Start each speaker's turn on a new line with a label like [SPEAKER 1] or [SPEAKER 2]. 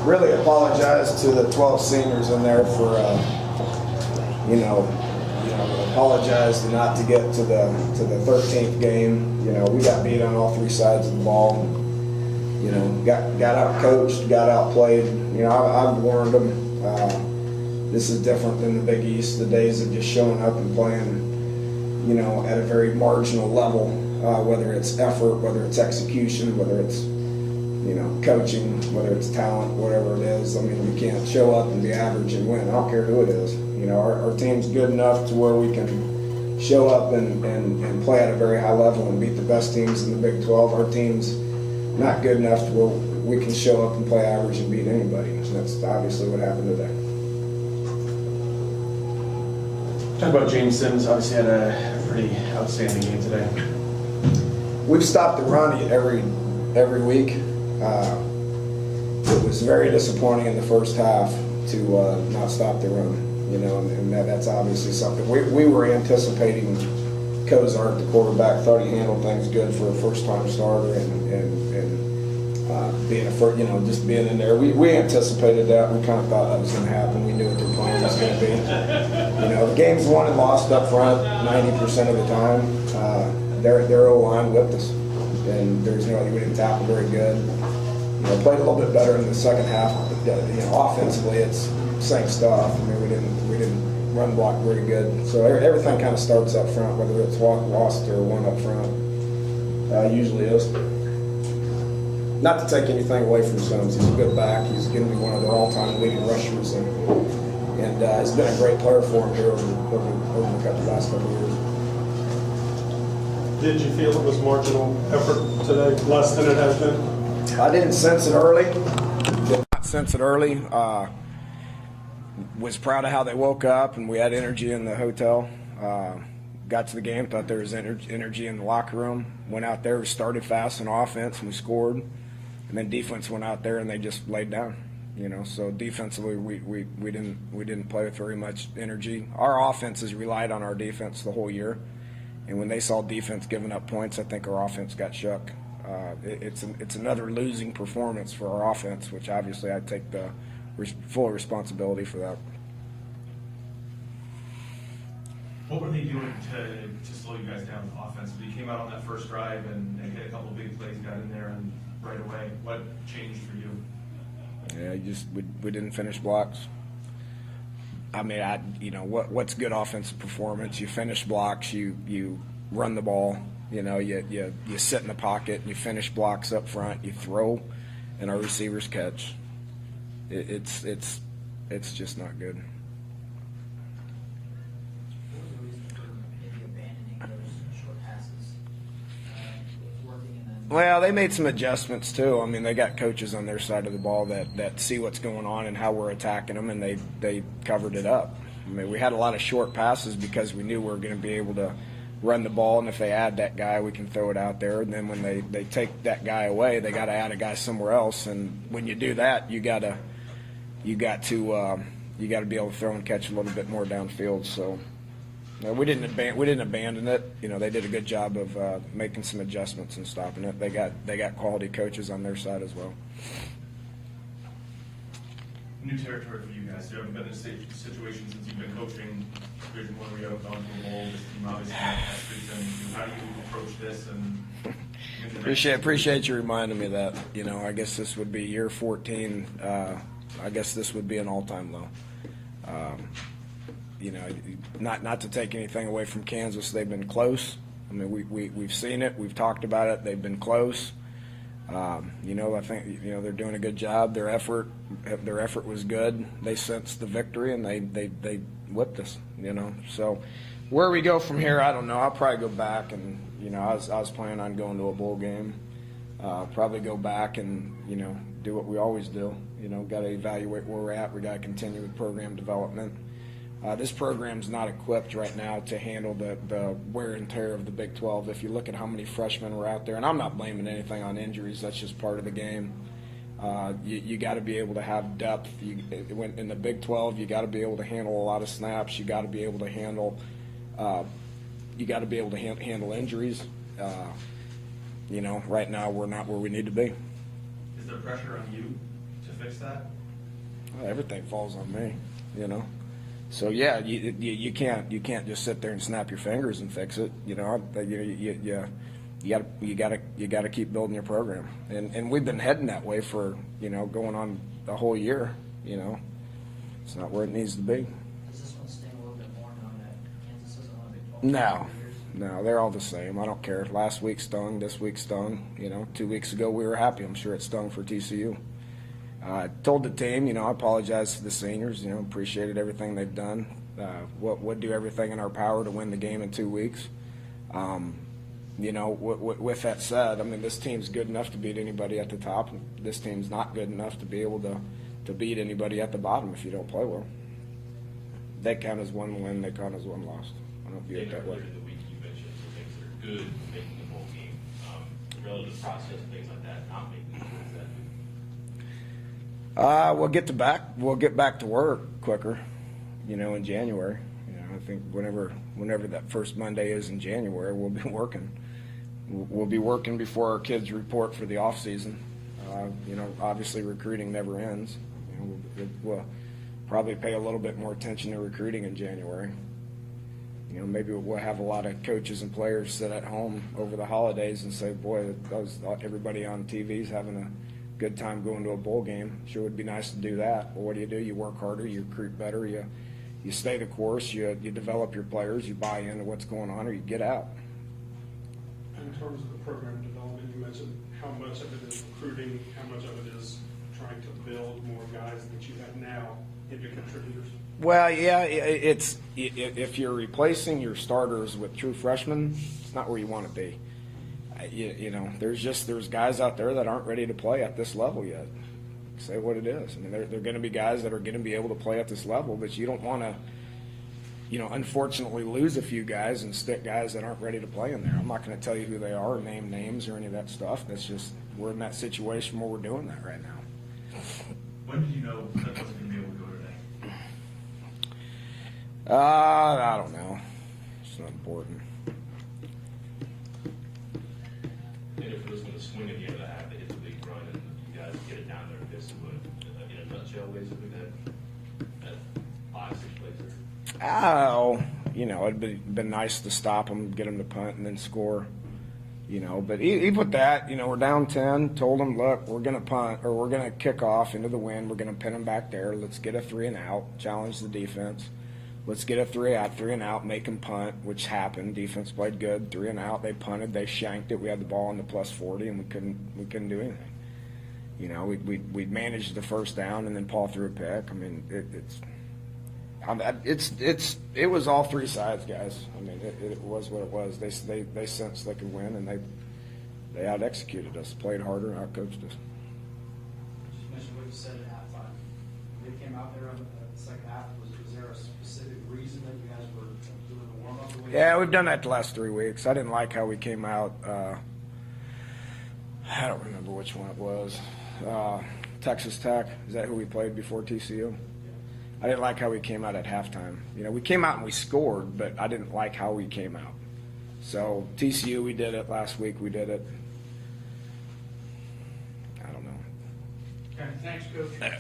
[SPEAKER 1] really apologize to the 12 seniors in there for, apologize not to get to the 13th game. We got beat on all three sides of the ball. Got out coached, got out played. I've warned them. This is different than the Big East. The days of just showing up and playing, at a very marginal level, whether it's effort, whether it's execution, whether it's coaching, whether it's talent, whatever it is. I mean, we can't show up and be average and win. I don't care who it is. Our team's good enough to where we can show up and play at a very high level and beat the best teams in the Big 12. Our team's not good enough to where we can show up and play average and beat anybody. And that's obviously what happened today.
[SPEAKER 2] Talk about James Sims. Obviously had a pretty outstanding game today.
[SPEAKER 1] We've stopped the run every week. It was very disappointing in the first half to not stop the run, and that's obviously something. We were anticipating Cozart, the quarterback, thought he handled things good for a first-time starter, and being just being in there. We anticipated that. We kind of thought that was going to happen. We knew what their plan was going to be. The game's won and lost up front 90% of the time. Their O-line whipped us, and we didn't tackle very good. Played a little bit better in the second half. Offensively, it's same stuff. We didn't run block very good. So everything kind of starts up front, whether it's lost or won up front. Usually is. Not to take anything away from Sims. He's a good back. He's going to be one of the all-time leading rushers, and has been a great player for him here over the last couple of years.
[SPEAKER 3] Did you feel it was marginal effort today, less than it has been?
[SPEAKER 1] I didn't sense it early. Did not sense it early. Was proud of how they woke up, and we had energy in the hotel. Got to the game, thought there was energy in the locker room. Went out there, we started fast on offense, and we scored. And then defense went out there, and they just laid down. So defensively, we didn't play with very much energy. Our offense has relied on our defense the whole year, and when they saw defense giving up points, I think our offense got shook. It's another losing performance for our offense, which obviously I take the full responsibility for that.
[SPEAKER 4] What were they doing to slow you guys down offensively? You came out on that first drive and hit a couple of big plays, got in there, and right away. What changed for you?
[SPEAKER 1] Yeah, we didn't finish blocks. I mean, what's good offensive performance? You finish blocks, you run the ball. You sit in the pocket, and you finish blocks up front, you throw, and our receivers catch. It's just not good.
[SPEAKER 5] What was the reason for maybe abandoning those short passes? Working and then.
[SPEAKER 1] Well, they made some adjustments too. I mean, they got coaches on their side of the ball that see what's going on and how we're attacking them, and they covered it up. I mean, we had a lot of short passes because we knew we were going to be able to run the ball, and if they add that guy, we can throw it out there. And then when they take that guy away, they got to add a guy somewhere else. And when you do that, you got to be able to throw and catch a little bit more downfield. So we didn't abandon it. They did a good job of making some adjustments and stopping it. They got quality coaches on their side as well.
[SPEAKER 4] New territory for you guys. You haven't been in a situation since you've been coaching Division I where you haven't gone to a bowl. This team obviously has streets. How do you approach this? And
[SPEAKER 1] appreciate you reminding me of that. I guess this would be year 14. I guess this would be an all-time low. Not to take anything away from Kansas, they've been close. I mean, we've seen it. We've talked about it. They've been close. I think they're doing a good job. Their effort was good. They sensed the victory, and they whipped us. So where we go from here, I don't know. I'll probably go back, and I was planning on going to a bowl game. Probably go back and do what we always do. Got to evaluate where we're at. We got to continue with program development. This program's not equipped right now to handle the wear and tear of the Big 12. If you look at how many freshmen were out there, and I'm not blaming anything on injuries, that's just part of the game. You got to be able to have depth. In the Big 12, you got to be able to handle a lot of snaps. You got to be able to handle. Handle injuries. Right now we're not where we need to be.
[SPEAKER 4] Is there pressure on you fix that?
[SPEAKER 1] Well, everything falls on me, you know. So yeah, you can't just sit there and snap your fingers and fix it. You know, you gotta keep building your program, and we've been heading that way for going on the whole year. You know, it's not where it needs to be.
[SPEAKER 5] Does this one sting a little bit more knowing that Kansas isn't one of the Big 12
[SPEAKER 1] No,
[SPEAKER 5] years?
[SPEAKER 1] no, they're all the same. I don't care. Last week stung. This week stung. 2 weeks ago we were happy. I'm sure it stung for TCU. I told the team, I apologize to the seniors. Appreciated everything they've done. We'll do everything in our power to win the game in 2 weeks. With that said, I mean, this team's good enough to beat anybody at the top. This team's not good enough to be able to beat anybody at the bottom if you don't play well. They count as one win. They count as one loss. I don't view it that way.
[SPEAKER 6] Earlier in the week, you mentioned some things that are good making the bowl game, relative process, things like that, not making the bowl.
[SPEAKER 1] We'll get back to work quicker, in January. I think whenever that first Monday is in January, we'll be working. We'll be working before our kids report for the off season. Obviously recruiting never ends. We'll probably pay a little bit more attention to recruiting in January. Maybe we'll have a lot of coaches and players sit at home over the holidays and say, boy, everybody on TV's having a good time going to a bowl game. Sure would be nice to do that. But what do? You work harder, you recruit better, you stay the course, you develop your players, you buy into what's going on, or you get out.
[SPEAKER 3] In terms of the program development, you mentioned how much of it is recruiting, how much of it is trying to build more guys that you have now into contributors.
[SPEAKER 1] Well, yeah, it's if you're replacing your starters with true freshmen, it's not where you want to be. There's guys out there that aren't ready to play at this level yet. Say what it is. I mean, they're going to be guys that are going to be able to play at this level, but you don't want to, unfortunately lose a few guys and stick guys that aren't ready to play in there. I'm not going to tell you who they are or name names or any of that stuff. That's just, we're in that situation where we're doing that right now.
[SPEAKER 4] When did you know that wasn't going to be able to go today?
[SPEAKER 1] I don't know. It's not important.
[SPEAKER 6] And if it was going to swing at the end of the half, they hit the big run and you guys get it down there, I guess it would, in a nutshell, basically, that 5-6 plays there.
[SPEAKER 1] Oh, it'd been nice to stop them, get them to punt, and then score. But even with that, we're down 10. Told them, look, we're going to punt or we're going to kick off into the wind. We're going to pin them back there. Let's get a 3 and out. Challenge the defense. Let's get a 3 and out, make them punt, which happened. Defense played good, 3 and out. They punted, they shanked it. We had the ball on the +40, and we couldn't do anything. We managed the first down, and then Paul threw a pick. I mean, it was all three sides, guys. I mean, it was what it was. They sensed they could win, and they out executed us, played harder, out coached us.
[SPEAKER 7] Just mention what you said at halftime. They came out there on the second half. Was there a specific reason that you guys were doing the warm up the way?
[SPEAKER 1] Yeah, we've done that the last 3 weeks. I didn't like how we came out. I don't remember which one it was. Texas Tech. Is that who we played before TCU? I didn't like how we came out at halftime. We came out and we scored, but I didn't like how we came out. So TCU, we did it. Last week, we did it. I don't know.
[SPEAKER 5] Okay, thanks, Coach.